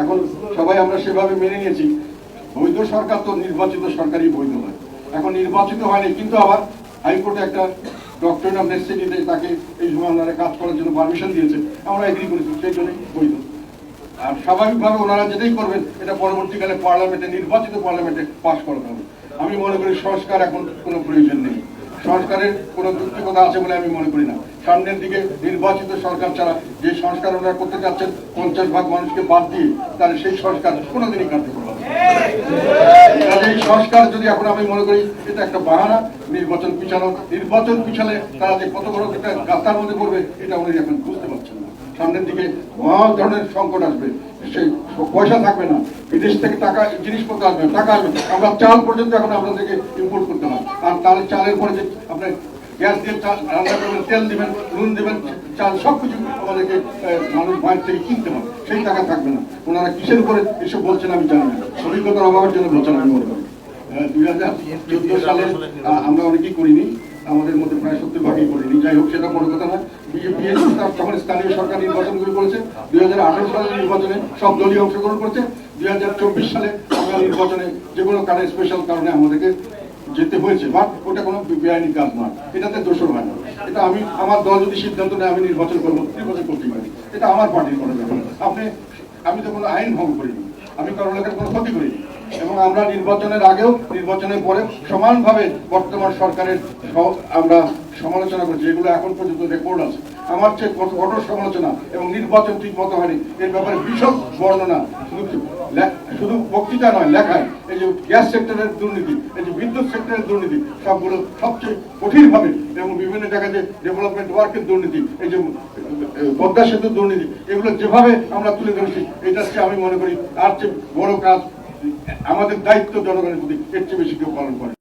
এখন সবাই আমরা সেভাবে মেনে নিয়েছি। বৈধ সরকার তো নির্বাচিত সরকারই বৈধ হয়। এখন নির্বাচিত হয়নি, কিন্তু আবার হাইকোর্টে একটা ডক্টর অফ নেসেসিটিতে তাকে এই সময় ওনারা কাজ করার জন্য পারমিশন দিয়েছে, আমরা এগ্রি করেছি, সেই জন্যই বৈধ। আর স্বাভাবিকভাবে ওনারা যেটাই করবেন এটা পরবর্তীকালে পার্লামেন্টে, নির্বাচিত পার্লামেন্টে পাশ করাতে হবে। আমি মনে করি সংস্কার এখন কোনো প্রয়োজন নেই, সংস্কারের কোনো যৌক্তিকতা আছে বলে আমি মনে করি না। সামনের দিকে নির্বাচিত সরকার ছাড়া যে সংস্কার ওনারা করতে চাচ্ছেন 50% মানুষকে বাদ দিয়ে, তাহলে সেই সংস্কার কোনোদিনই কার্যকর হবে। এই সংস্কার যদি এখন আমি মনে করি এটা একটা বাহানা, নির্বাচন পিছানো, নির্বাচন পিছালে তারা যে কত বড় একটা গাছার মধ্যে পড়বে এটা উনি এখন বুঝতে পারছেন না। সামনের দিকে মহা ধরনের সংকট আসবে, সেই পয়সা থাকবে না, বিদেশ থেকে টাকা জিনিসপত্র আসবে, টাকা আসবে, আমরা চাল পর্যন্ত এখন আপনাদেরকে ইম্পোর্ট করতে হয়। আর তাহলে চালের পরে যে আপনার গ্যাস দিয়ে রান্না করবেন, তেল দিবেন, নুন দিবেন, চাল সবকিছু আমাদেরকে মানুষ বাইরে থেকে কিনতে হবে, সেই টাকা থাকবে না। ওনারা কিসের উপরে এসব বলছেন আমি জানি না, অভিজ্ঞতার অভাবের জন্য বলছেন আমি মনে করি। 2014 সালে আমরা অনেকেই করিনি, আমাদের মধ্যে প্রায় 70% করিনি, যাই হোক সেটা বড় কথা না। বিজেপি তখন স্থানীয় সরকার নির্বাচনগুলো করেছে, 2018 সালের নির্বাচনে সব দলীয় অংশগ্রহণ করছে, 2024 সালে আমরা নির্বাচনে যে কোনো কারণে স্পেশাল কারণে আমাদেরকে যেতে হয়েছে, বা ওটা কোনো বেআইনি কাজ নয়, এটাতে দোষর হয় না। এটা আমি আমার দল যদি সিদ্ধান্ত নেয় আমি নির্বাচন করবো, নির্বাচন করতেই পারি, এটা আমার পার্টির করা যাবে। আমি তো কোনো আইন ভঙ্গ করিনি, আমি কারো লোকের কোনো ক্ষতি করিনি, এবং আমরা নির্বাচনের আগেও নির্বাচনের পরে সমানভাবে বর্তমান সরকারের আমরা সমালোচনা করছি, এগুলো এখন পর্যন্ত রেকর্ড আছে। আমার চেয়ে কঠোর সমালোচনা এবং নির্বাচন ঠিক মতো হয়নি এর ব্যাপারে বিশদ বর্ণনা, শুধু বক্তৃতা নয়, লেখায়। এই যে গ্যাস সেক্টরের দুর্নীতি, এই যে বিদ্যুৎ সেক্টরের দুর্নীতি, সবগুলো সবচেয়ে কঠিনভাবে, এবং বিভিন্ন জায়গায় যে ডেভেলপমেন্ট ওয়ার্কের দুর্নীতি, এই যে পদ্মা সেতুর দুর্নীতি, এগুলো যেভাবে আমরা তুলে ধরেছি, এটা হচ্ছে আমি মনে করি তার চেয়ে বড় কাজ আমাদের দায়িত্ব জনগণের প্রতি এর চেয়ে বেশি কেউ পালন করে।